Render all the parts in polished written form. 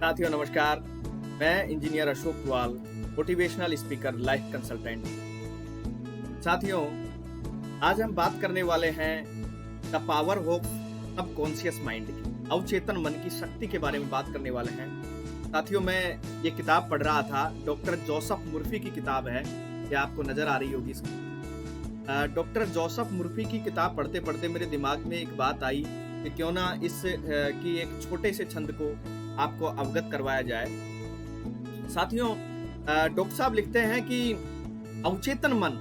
साथियों नमस्कार। मैं इंजीनियर अशोक पुवाल, मोटिवेशनल स्पीकर, लाइफ कंसल्टेंट। साथियों, आज हम बात करने वाले हैं the power of subconscious mind की, अवचेतन मन की शक्ति के बारे में बात करने वाले हैं। साथियों, मैं ये किताब पढ़ रहा था, डॉक्टर जोसेफ मुर्फी की किताब है, ये आपको नजर आ रही होगी इसकी। डॉक्टर जोसेफ मुर्फी की किताब पढ़ते पढ़ते मेरे दिमाग में एक बात आई कि क्यों ना इस की एक छोटे से छंद को आपको अवगत करवाया जाए। साथियों, डॉक्टर साहब लिखते हैं कि अवचेतन मन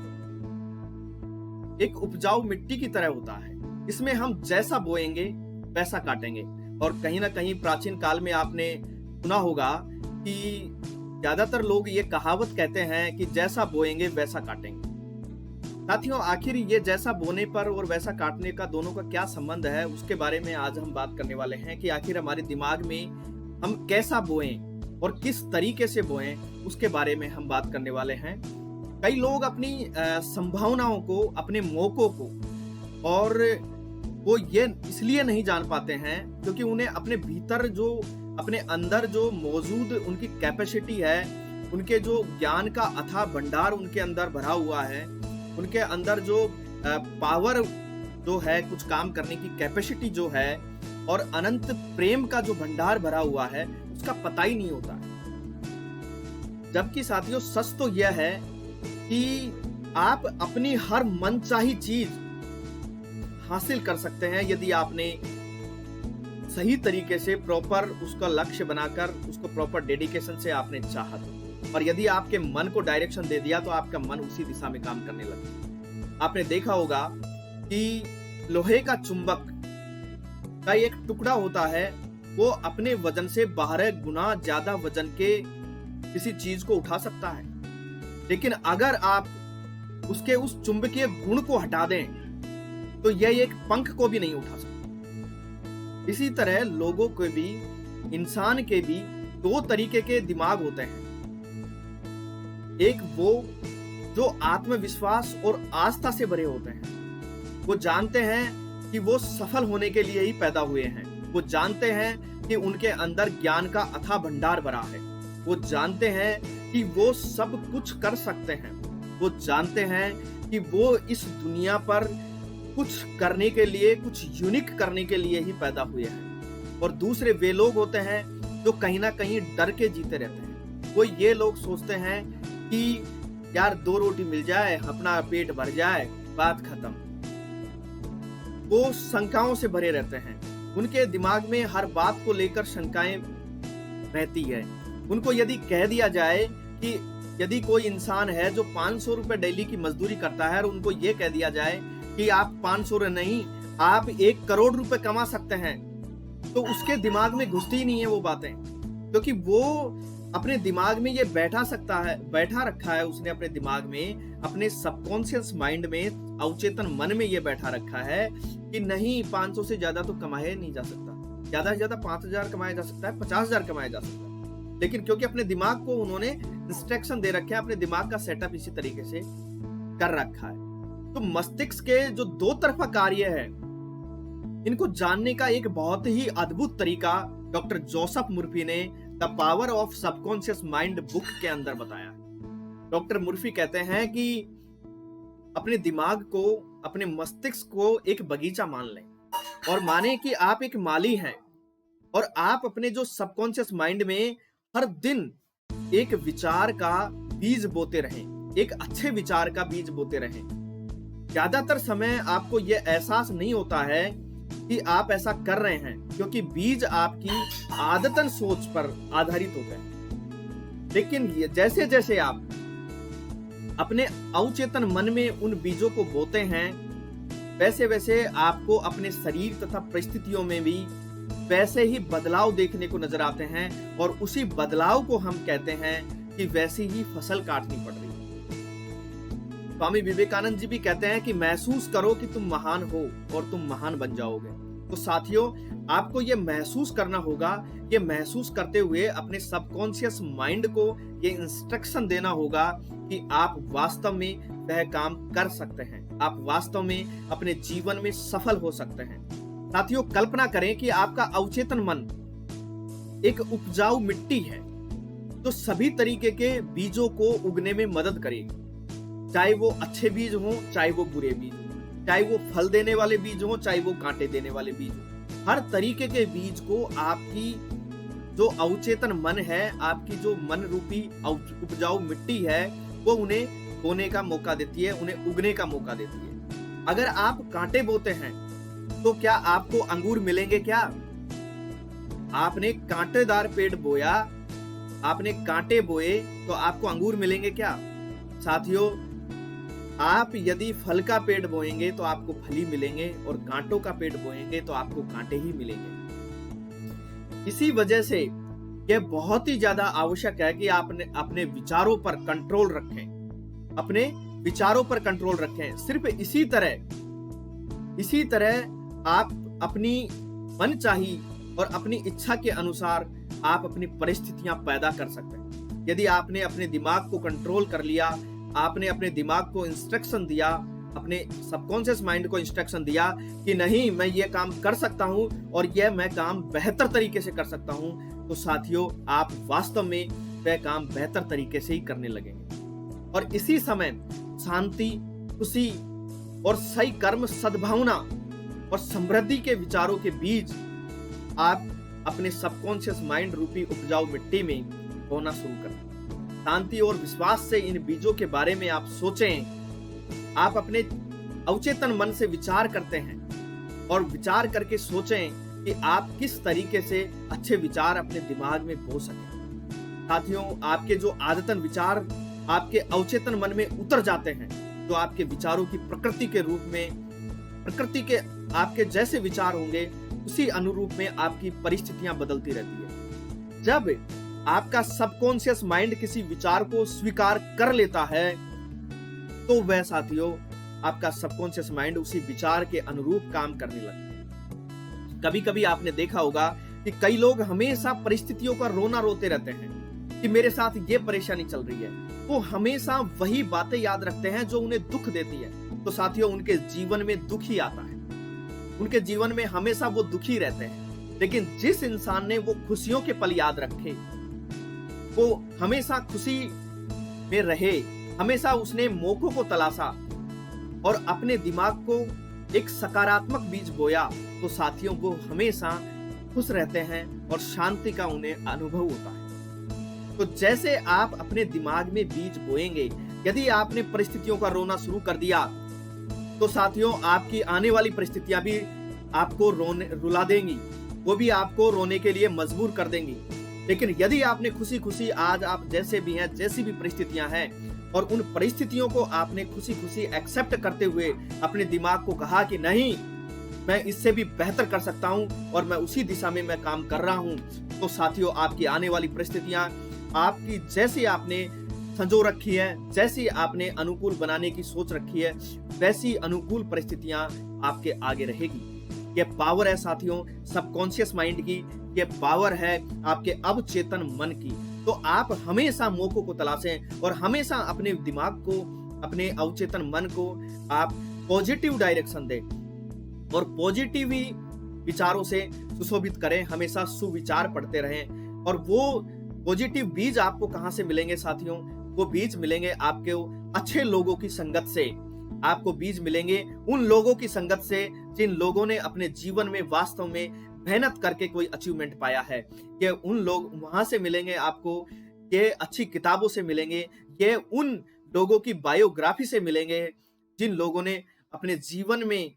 एक उपजाऊ मिट्टी की तरह होता है। इसमें हम जैसा बोएंगे वैसा काटेंगे। और कहीं ना कहीं प्राचीन काल में आपने सुना होगा कि ज्यादातर लोग ये कहावत कहते हैं कि जैसा बोएंगे वैसा काटेंगे। साथियों, आखिर ये जैसा बोने पर और वैसा काटने का दोनों का क्या संबंध है, उसके बारे में आज हम बात करने वाले हैं कि आखिर हमारे दिमाग में हम कैसा बोएं और किस तरीके से बोएं, उसके बारे में हम बात करने वाले हैं। कई लोग अपनी संभावनाओं को, अपने मौकों को, और वो ये इसलिए नहीं जान पाते हैं क्योंकि उन्हें अपने भीतर जो, अपने अंदर जो मौजूद उनकी कैपेसिटी है, उनके जो ज्ञान का अथाह भंडार उनके अंदर भरा हुआ है, उनके अंदर जो पावर जो है, कुछ काम करने की कैपेसिटी जो है, और अनंत प्रेम का जो भंडार भरा हुआ है, उसका पता ही नहीं होता है। जबकि साथियों, सच तो यह है कि आप अपनी हर मनचाही चीज हासिल कर सकते हैं यदि आपने सही तरीके से प्रॉपर उसका लक्ष्य बनाकर उसको प्रॉपर डेडिकेशन से आपने चाहा तो। और यदि आपके मन को डायरेक्शन दे दिया तो आपका मन उसी दिशा में काम करने लगता। आपने देखा होगा कि लोहे का चुंबक का एक टुकड़ा होता है, वो अपने वजन से 12 गुना ज्यादा वजन के किसी चीज को उठा सकता है। लेकिन अगर आप उसके उस चुंबकीय गुण को हटा दें तो यह एक पंख को भी नहीं उठा सकता। इसी तरह लोगों के भी, इंसान के भी दो तरीके के दिमाग होते हैं। एक वो जो आत्मविश्वास और आस्था से भरे होते हैं। वो जानते हैं कि वो सफल होने के लिए ही पैदा हुए हैं। वो जानते हैं कि उनके अंदर ज्ञान का अथाह भंडार भरा है। वो जानते हैं कि वो सब कुछ कर सकते हैं। वो जानते हैं कि वो इस दुनिया पर कुछ करने के लिए, कुछ यूनिक करने के लिए ही पैदा हुए हैं। और दूसरे वे लोग होते हैं जो कहीं ना कहीं डर के जीते रहते हैं। वो ये लोग सोचते हैं कि यार 2 रोटी मिल जाए, अपना पेट भर जाए, बात खत्म। वो शंकाओं से भरे रहते हैं। उनके दिमाग में हर बात को लेकर शंकाएं रहती है। उनको यदि कह दिया जाए कि यदि कोई इंसान है जो 500 रुपए डेली की मजदूरी करता है और उनको ये कह दिया जाए कि आप 500 नहीं, आप 1 करोड़ रुपए कमा सकते हैं, तो उसके दिमाग में घुसती ही नहीं है वो बातें। क्योंकि वो अपने दिमाग में ये बैठा रखा है उसने अपने दिमाग में, अपने सबकॉन्शियस माइंड में, अवचेतन मन में ये बैठा रखा है कि नहीं, 500 से ज्यादा तो कमाया नहीं जा सकता। ज्यादा से ज्यादा 5000 कमाया जा सकता है, 50,000 कमाया जा सकता है। लेकिन क्योंकि अपने दिमाग को उन्होंने इंस्ट्रक्शन दे रखे हैं, अपने दिमाग का सेटअप इसी तरीके से कर रखा है। तो मस्तिष्क के जो 2 तरफा कार्य है, इनको जानने का एक बहुत ही अद्भुत तरीका डॉक्टर जोसेफ मुर्फी ने the power of subconscious mind book के अंदर बताया। डॉक्टर मुर्फी कहते हैं कि अपने दिमाग को, अपने मस्तिष्क को एक बगीचा मान लें और माने कि आप एक माली हैं और आप अपने जो सबकॉन्शियस माइंड में हर दिन एक विचार का बीज बोते रहें, एक अच्छे विचार का बीज बोते रहें। ज्यादातर समय आपको यह एहसास नहीं होता है कि आप ऐसा कर रहे हैं, क्योंकि बीज आपकी आदतन सोच पर आधारित होते हैं। लेकिन जैसे जैसे आप अपने अवचेतन मन में उन बीजों को बोते हैं, वैसे वैसे आपको अपने शरीर तथा परिस्थितियों में भी वैसे ही बदलाव देखने को नजर आते हैं। और उसी बदलाव को हम कहते हैं कि वैसी ही फसल काटनी पड़ रही है। स्वामी विवेकानंद जी भी कहते हैं कि महसूस करो कि तुम महान हो और तुम महान बन जाओगे। तो साथियों, आपको ये महसूस करना होगा। ये महसूस करते हुए अपने सबकॉन्शियस माइंड को ये इंस्ट्रक्शन देना होगा कि आप वास्तव में वह काम कर सकते हैं, आप वास्तव में अपने जीवन में सफल हो सकते हैं। साथियों, कल्पना करें कि आपका अवचेतन मन एक उपजाऊ मिट्टी है तो सभी तरीके के बीजों को उगने में मदद करेगी, चाहे वो अच्छे बीज हों चाहे वो बुरे बीज हों, चाहे वो फल देने वाले बीज हों चाहे वो कांटे देने वाले बीज हों। हर तरीके के बीज को आपकी जो अवचेतन मन है, आपकी जो मन रूपी उपजाऊ मिट्टी है, वो उन्हें बोने का मौका देती है, उन्हें उगने का मौका देती है। अगर आप कांटे बोते हैं तो क्या आपको अंगूर मिलेंगे? क्या आपने कांटेदार पेड़ बोया, आपने कांटे बोए तो आपको अंगूर मिलेंगे क्या? साथियों, आप यदि फल का पेड़ बोएंगे तो आपको फल ही मिलेंगे और कांटों का पेड़ बोएंगे तो आपको कांटे ही मिलेंगे। इसी वजह से यह बहुत ही ज्यादा आवश्यक है कि आपने अपने विचारों पर कंट्रोल रखें, अपने विचारों पर कंट्रोल रखें। सिर्फ इसी तरह आप अपनी मनचाही और अपनी इच्छा के अनुसार आप अपनी परिस्थितियां पैदा कर सकते हैं। यदि आपने अपने दिमाग को कंट्रोल कर लिया, आपने अपने दिमाग को इंस्ट्रक्शन दिया, अपने सबकॉन्शियस माइंड को इंस्ट्रक्शन दिया कि नहीं, मैं ये काम कर सकता हूं और यह मैं काम बेहतर तरीके से कर सकता हूं, तो साथियों आप वास्तव में वह काम बेहतर तरीके से ही करने लगेंगे। और इसी समय शांति, खुशी और सही कर्म, सद्भावना और समृद्धि के विचारों के बीज आप अपने सबकॉन्शियस माइंड रूपी उपजाऊ मिट्टी में बोना शुरू करें। शांति और विश्वास से इन बीजों के बारे में आप सोचें। आप अपने अवचेतन मन से विचार करते हैं और विचार करके सोचें कि आप किस तरीके से अच्छे विचार अपने दिमाग में बो सकें। साथियों, आपके जो आदतन विचार आपके अवचेतन मन में उतर जाते हैं, तो आपके विचारों की प्रकृति के रूप में, प्रकृति के आपके जैसे विचार होंगे उसी अनुरूप में आपकी परिस्थितियां बदलती रहती है। जब आपका सबकॉन्शियस माइंड किसी विचार को स्वीकार कर लेता है तो वह साथियों आपका सबकॉन्शियस माइंड उसी विचार के अनुरूप काम करने लगता है। कभी कभी आपने देखा होगा कि कई लोग हमेशा परिस्थितियों का रोना रोते रहते हैं कि मेरे साथ ये परेशानी चल रही है। वो हमेशा वही बातें याद रखते हैं जो उन्हें दुख देती है। तो साथियों, उनके जीवन में दुख ही आता है, उनके जीवन में हमेशा वो दुखी रहते हैं। लेकिन जिस इंसान ने वो खुशियों के पल याद रखे, वो हमेशा खुशी में रहे, हमेशा उसने मौकों को तलाशा और अपने दिमाग को एक सकारात्मक बीज बोया, तो साथियों वो हमेशा खुश रहते हैं और शांति का उन्हें अनुभव होता है। तो जैसे आप अपने दिमाग में बीज बोएंगे, यदि आपने परिस्थितियों का रोना शुरू कर दिया तो साथियों आपकी आने वाली परिस्थितियां भी आपको रुला देंगी, वो भी आपको रोने के लिए मजबूर कर देंगी। लेकिन यदि आपने खुशी खुशी आज आप जैसे भी हैं, जैसी भी परिस्थितियां हैं, और उन परिस्थितियों को आपने खुशी खुशी एक्सेप्ट करते हुए अपने दिमाग को कहा कि नहीं, मैं इससे भी बेहतर कर सकता हूं और मैं उसी दिशा में मैं काम कर रहा हूं, तो साथियों आपकी आने वाली परिस्थितियां आपकी जैसी आपने संजो रखी है, जैसी आपने अनुकूल बनाने की सोच रखी है, वैसी अनुकूल परिस्थितियां आपके आगे रहेगी। ये पावर है साथियों सबकॉन्शियस माइंड की, ये पावर है आपके अवचेतन मन की। तो आप हमेशा मौकों को तलाशें और हमेशा अपने दिमाग को, अपने अवचेतन मन को आप पॉजिटिव डायरेक्शन दें और पॉजिटिव विचारों से सुशोभित करें। हमेशा सुविचार पढ़ते रहें। और वो पॉजिटिव बीज आपको कहां से मिलेंगे साथियों? वो बीज मिलेंगे आपके अच्छे लोगों की संगत से। आपको बीज मिलेंगे उन लोगों की संगत से जिन लोगों ने अपने जीवन में वास्तव में मेहनत करके कोई अचीवमेंट पाया है। ये उन लोग वहां से मिलेंगे आपको, ये अच्छी किताबों से मिलेंगे, ये उन लोगों की बायोग्राफी से मिलेंगे जिन लोगों ने अपने जीवन में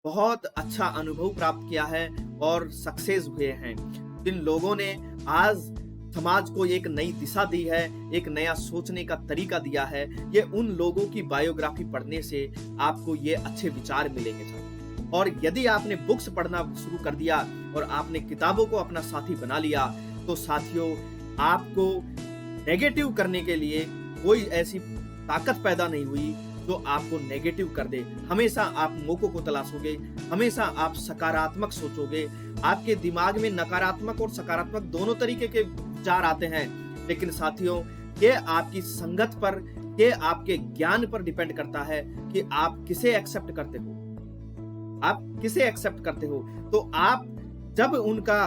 बहुत अच्छा अनुभव प्राप्त किया है और सक्सेस हुए हैं, जिन लोगों ने आज समाज को एक नई दिशा दी है, एक नया सोचने का तरीका दिया है। ये उन लोगों की बायोग्राफी पढ़ने से आपको ये अच्छे विचार मिलेंगे साथियों। और यदि आपने बुक्स पढ़ना शुरू कर दिया और आपने किताबों को अपना साथी बना लिया, तो साथियों आपको नेगेटिव करने के लिए कोई ऐसी ताकत पैदा नहीं हुई जो आपको नेगेटिव कर दे। हमेशा आप मौकों को तलाशोगे, हमेशा आप सकारात्मक सोचोगे। आपके दिमाग में नकारात्मक और सकारात्मक दोनों तरीके के विचार आते हैं, लेकिन साथियों ये आपकी संगत पर, ये आपके ज्ञान पर डिपेंड करता है कि आप किसे एक्सेप्ट करते हो। आप किसे एक्सेप्ट करते हो। तो आप जब उनका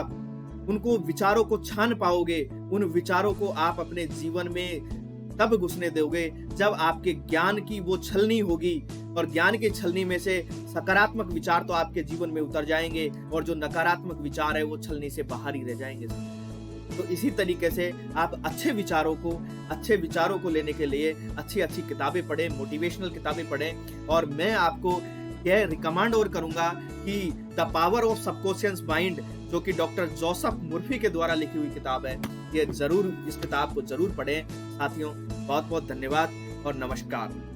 उनको विचारों को छान पाओगे, उन विचारों को आप अपने जीवन में तब घुसने दोगे जब आपके ज्ञान की वो छलनी होगी, और ज्ञान की छलनी में से सकारात्मक विचार तो आपके जीवन में उतर जाएंगे और जो नकारात्मक विचार है वो छलनी से बाहर ही रह जाएंगे। तो इसी तरीके से आप अच्छे विचारों को लेने के लिए अच्छी किताबें पढ़ें, मोटिवेशनल किताबें पढ़ें। और मैं आपको यह रिकमेंड और करूंगा कि the power of subconscious mind, जो कि डॉक्टर जोसेफ मुर्फी के द्वारा लिखी हुई किताब है, ये जरूर, इस किताब को जरूर पढ़ें। साथियों, बहुत बहुत धन्यवाद और नमस्कार।